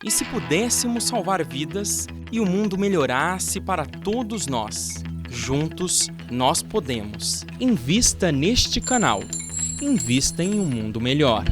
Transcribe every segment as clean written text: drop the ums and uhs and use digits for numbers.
E se pudéssemos salvar vidas e o mundo melhorasse para todos nós? Juntos, nós podemos. Invista neste canal. Invista em um mundo melhor.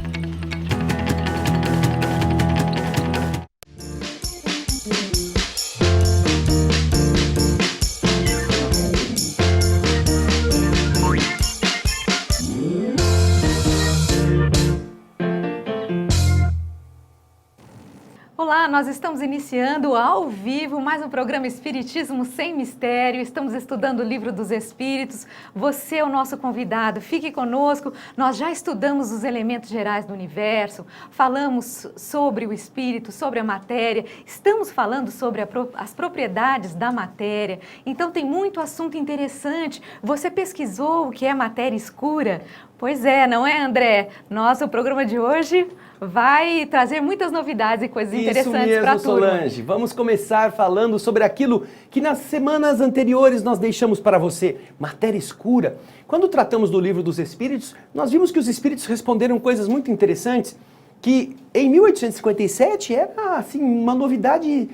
Olá, nós estamos iniciando ao vivo mais um programa Espiritismo Sem Mistério. Estamos estudando o Livro dos Espíritos. Você é o nosso convidado, fique conosco. Nós já estudamos os elementos gerais do universo, falamos sobre o espírito, sobre a matéria, estamos falando sobre as propriedades da matéria. Então tem muito assunto interessante. Você pesquisou o que é matéria escura? Pois é, não é, André? Nosso programa de hoje vai trazer muitas novidades e coisas interessantes para a turma. Isso mesmo, Solange. Vamos começar falando sobre aquilo que nas semanas anteriores nós deixamos para você, matéria escura. Quando tratamos do Livro dos Espíritos, nós vimos que os espíritos responderam coisas muito interessantes, que em 1857 era assim, uma novidade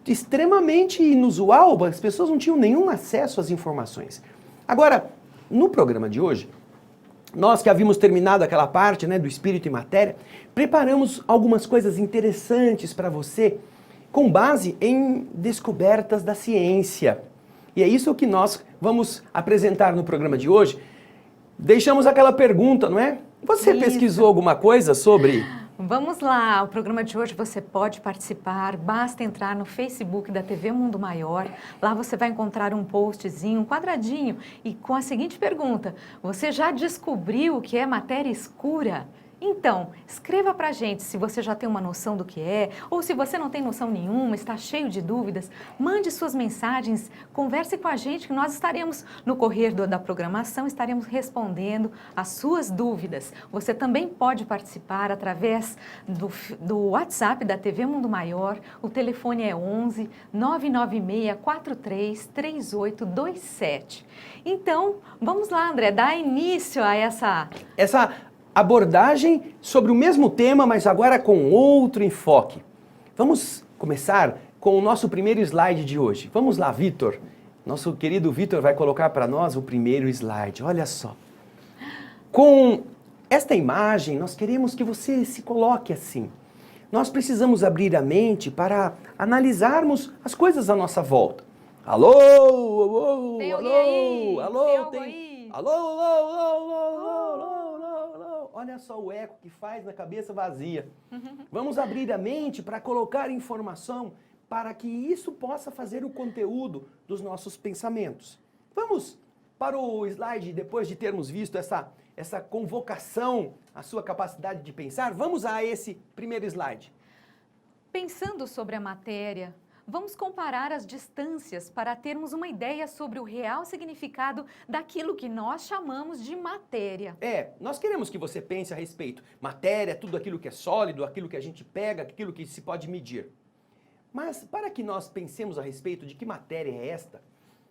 extremamente inusual, as pessoas não tinham nenhum acesso às informações. Agora, no programa de hoje, nós que havíamos terminado aquela parte, né, do espírito e matéria, preparamos algumas coisas interessantes para você com base em descobertas da ciência. E é isso que nós vamos apresentar no programa de hoje. Deixamos aquela pergunta, não é? Você pesquisou alguma coisa sobre... Vamos lá, o programa de hoje você pode participar, basta entrar no Facebook da TV Mundo Maior, lá você vai encontrar um postzinho, um quadradinho, e com a seguinte pergunta: você já descobriu o que é matéria escura? Então, escreva pra gente se você já tem uma noção do que é, ou se você não tem noção nenhuma, está cheio de dúvidas, mande suas mensagens, converse com a gente que nós estaremos no correr da programação, estaremos respondendo as suas dúvidas. Você também pode participar através do WhatsApp da TV Mundo Maior, o telefone é 11 996 43 3827. Então, vamos lá, André, dá início a essa abordagem sobre o mesmo tema, mas agora com outro enfoque. Vamos começar com o nosso primeiro slide de hoje. Vamos lá, Vitor. Nosso querido Vitor vai colocar para nós o primeiro slide. Olha só. Com esta imagem, nós queremos que você se coloque assim. Nós precisamos abrir a mente para analisarmos as coisas à nossa volta. Alô, alô, tem alô, aí? alô, tem algo aí? Alô, alô, alô, alô, alô, alô, alô. Olha só o eco que faz na cabeça vazia. Vamos abrir a mente para colocar informação para que isso possa fazer o conteúdo dos nossos pensamentos. Vamos para o slide, depois de termos visto essa convocação à sua capacidade de pensar, vamos a esse primeiro slide. Pensando sobre a matéria, vamos comparar as distâncias para termos uma ideia sobre o real significado daquilo que nós chamamos de matéria. Nós queremos que você pense a respeito. Matéria é tudo aquilo que é sólido, aquilo que a gente pega, aquilo que se pode medir. Mas para que nós pensemos a respeito de que matéria é esta,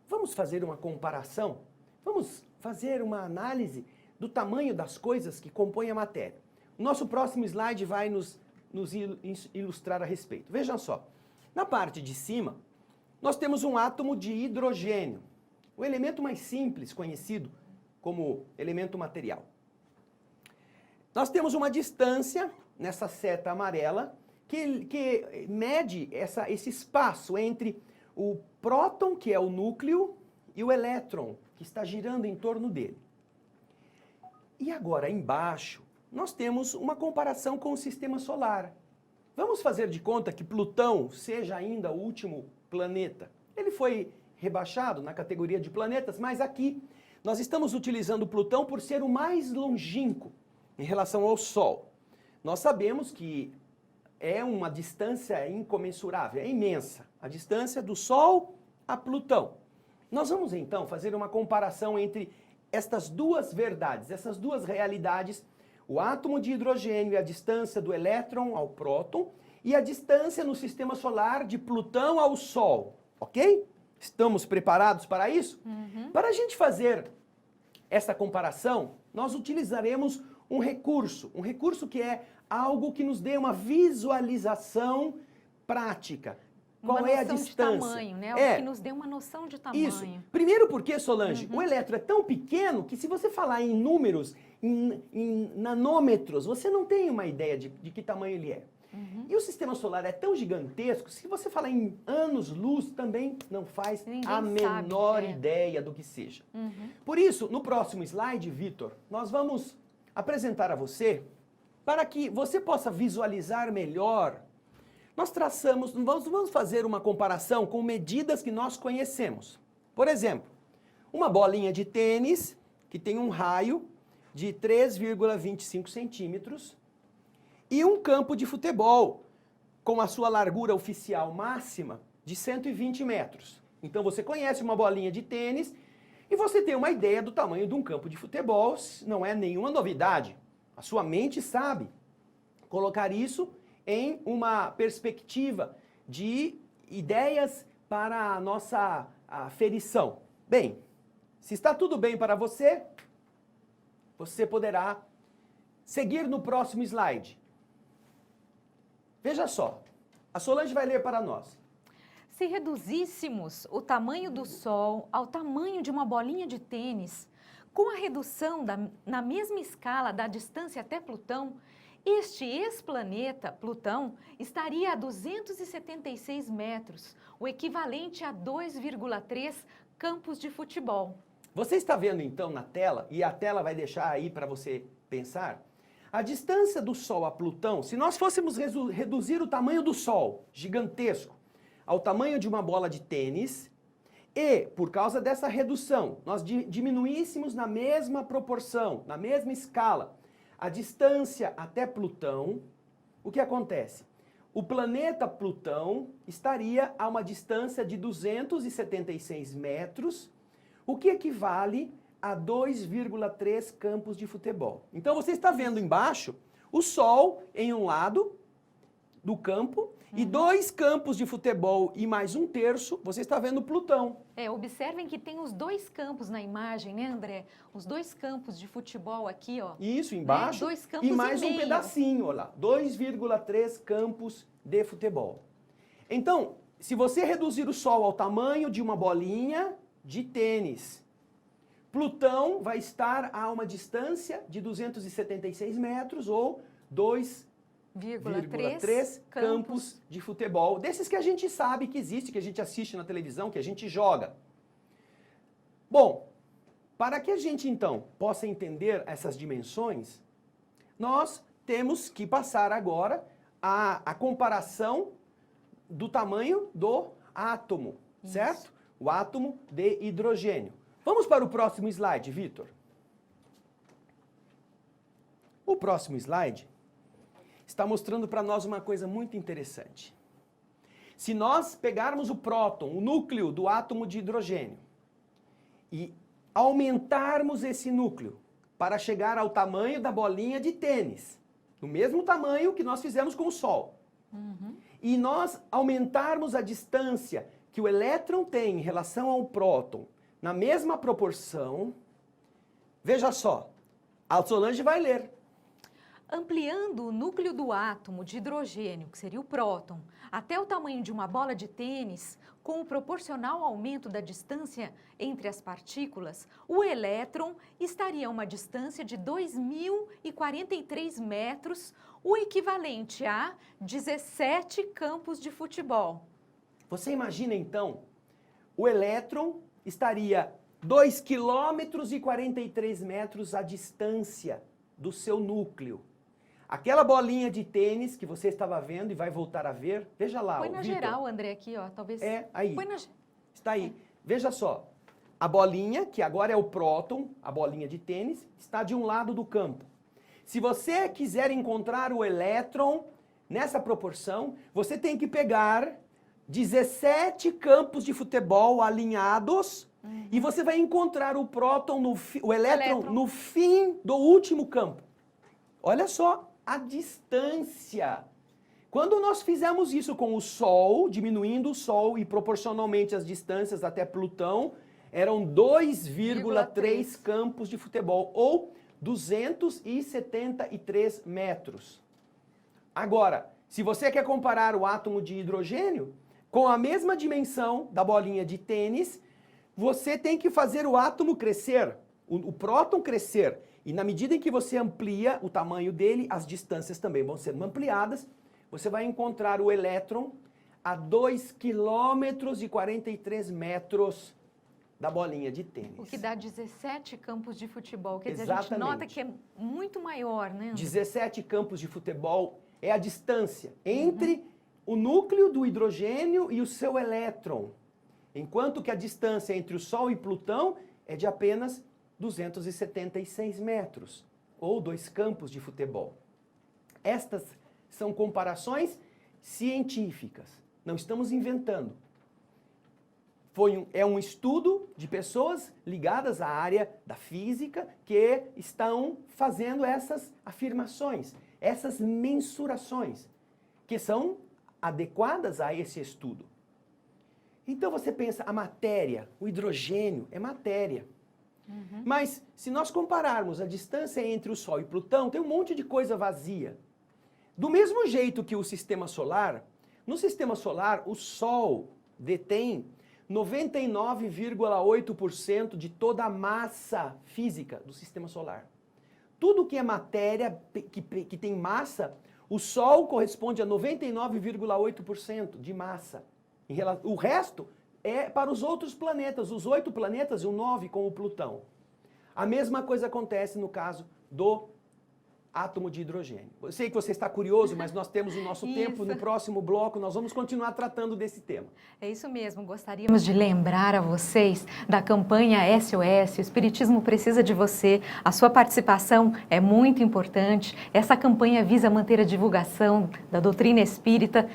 vamos fazer uma comparação, vamos fazer uma análise do tamanho das coisas que compõem a matéria. O nosso próximo slide vai nos ilustrar a respeito. Vejam só. Na parte de cima, nós temos um átomo de hidrogênio, o elemento mais simples conhecido como elemento material. Nós temos uma distância nessa seta amarela que mede esse espaço entre o próton, que é o núcleo, e o elétron, que está girando em torno dele. E agora, embaixo, nós temos uma comparação com o sistema solar. Vamos fazer de conta que Plutão seja ainda o último planeta. Ele foi rebaixado na categoria de planetas, mas aqui nós estamos utilizando Plutão por ser o mais longínquo em relação ao Sol. Nós sabemos que é uma distância incomensurável, é imensa, a distância do Sol a Plutão. Nós vamos então fazer uma comparação entre estas duas verdades, essas duas realidades, o átomo de hidrogênio e a distância do elétron ao próton e a distância no sistema solar de Plutão ao Sol, ok? Estamos preparados para isso? Para a gente fazer essa comparação, nós utilizaremos um recurso que é algo que nos dê uma visualização prática. Uma Qual é a noção distância? de tamanho, né? Algo que nos dê uma noção de tamanho. Isso. Primeiro porque, Solange, o elétron é tão pequeno que se você falar em números, em nanômetros, você não tem uma ideia de que tamanho ele é. E o sistema solar é tão gigantesco, se você falar em anos-luz, também não faz a menor ideia do que seja. Por isso, no próximo slide, Vitor, nós vamos apresentar a você, para que você possa visualizar melhor. Nós vamos fazer uma comparação com medidas que nós conhecemos. Por exemplo, uma bolinha de tênis que tem um raio de 3,25 centímetros e um campo de futebol com a sua largura oficial máxima de 120 metros. Então você conhece uma bolinha de tênis e você tem uma ideia do tamanho de um campo de futebol, não é nenhuma novidade. A sua mente sabe colocar isso em uma perspectiva de ideias para a nossa aferição. Bem, se está tudo bem para você, você poderá seguir no próximo slide. Veja só, a Solange vai ler para nós. Se reduzíssemos o tamanho do Sol ao tamanho de uma bolinha de tênis, com a redução na mesma escala da distância até Plutão, este ex-planeta, Plutão, estaria a 276 metros, o equivalente a 2,3 campos de futebol. Você está vendo então na tela, e a tela vai deixar aí para você pensar, a distância do Sol a Plutão, se nós fôssemos reduzir o tamanho do Sol, gigantesco, ao tamanho de uma bola de tênis, e, por causa dessa redução, nós diminuíssemos na mesma proporção, na mesma escala, a distância até Plutão, o que acontece? O planeta Plutão estaria a uma distância de 276 metros, o que equivale a 2,3 campos de futebol. Então você está vendo embaixo o Sol em um lado do campo e 2 campos de futebol e mais 1/3, você está vendo Plutão. Observem que tem os 2 campos na imagem, né, André? Os 2 campos de futebol aqui, ó. Isso, embaixo. 2 campos e mais e meio. Um pedacinho, olha lá. 2,3 campos de futebol. Então, se você reduzir o Sol ao tamanho de uma bolinha de tênis, Plutão vai estar a uma distância de 276 metros ou 2,3 campos de futebol, desses que a gente sabe que existe, que a gente assiste na televisão, que a gente joga. Bom, para que a gente então possa entender essas dimensões, nós temos que passar agora a comparação do tamanho do átomo, certo? O átomo de hidrogênio. Vamos para o próximo slide, Vitor. O próximo slide está mostrando para nós uma coisa muito interessante. Se nós pegarmos o próton, o núcleo do átomo de hidrogênio, e aumentarmos esse núcleo para chegar ao tamanho da bolinha de tênis, do mesmo tamanho que nós fizemos com o Sol, e nós aumentarmos a distância que o elétron tem em relação ao próton, na mesma proporção, veja só, a Solange vai ler. Ampliando o núcleo do átomo de hidrogênio, que seria o próton, até o tamanho de uma bola de tênis, com o proporcional aumento da distância entre as partículas, o elétron estaria a uma distância de 2.043 metros, o equivalente a 17 campos de futebol. Você imagina então, o elétron estaria 2,43 km à distância do seu núcleo. Aquela bolinha de tênis que você estava vendo e vai voltar a ver, veja lá, Põe na Victor. geral, André, aqui, ó, talvez... Aí, Põe na... está aí. Veja só, a bolinha, que agora é o próton, a bolinha de tênis, está de um lado do campo. Se você quiser encontrar o elétron nessa proporção, você tem que pegar 17 campos de futebol alinhados e você vai encontrar o próton, o elétron no fim do último campo. Olha só a distância. Quando nós fizemos isso com o Sol, diminuindo o Sol e proporcionalmente as distâncias até Plutão, eram 2,3 campos de futebol, ou 273 metros. Agora, Se você quer comparar o átomo de hidrogênio com a mesma dimensão da bolinha de tênis, você tem que fazer o átomo crescer, o próton crescer. E na medida em que você amplia o tamanho dele, as distâncias também vão sendo ampliadas. Você vai encontrar o elétron a 2,43 km da bolinha de tênis. O que dá 17 campos de futebol. Quer dizer, Exatamente. a gente nota que é muito maior, né, André? 17 campos de futebol é a distância entre o núcleo do hidrogênio e o seu elétron. Enquanto que a distância entre o Sol e Plutão é de apenas 276 metros, ou 2 campos de futebol. Estas são comparações científicas, não estamos inventando. É um estudo de pessoas ligadas à área da física que estão fazendo essas afirmações, essas mensurações, que são adequadas a esse estudo. Então você pensa, a matéria, o hidrogênio é matéria. Mas se nós compararmos a distância entre o Sol e Plutão, tem um monte de coisa vazia. Do mesmo jeito que o Sistema Solar, no Sistema Solar o Sol detém 99,8% de toda a massa física do Sistema Solar. Tudo que é matéria, que tem massa, o Sol corresponde a 99,8% de massa. O resto é para os outros planetas, os 8 planetas e o 9 com o Plutão. A mesma coisa acontece no caso do átomo de hidrogênio. Eu sei que você está curioso, mas nós temos o nosso tempo. No próximo bloco nós vamos continuar tratando desse tema. É isso mesmo, gostaríamos de lembrar a vocês da campanha SOS, o Espiritismo Precisa de Você. A sua participação é muito importante. Essa campanha visa manter a divulgação da doutrina espírita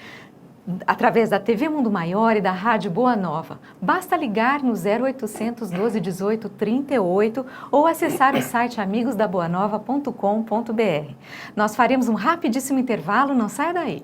através da TV Mundo Maior e da Rádio Boa Nova. Basta ligar no 0800 12 18 38 ou acessar o site amigosdaboanova.com.br. Nós faremos um rapidíssimo intervalo, não saia daí.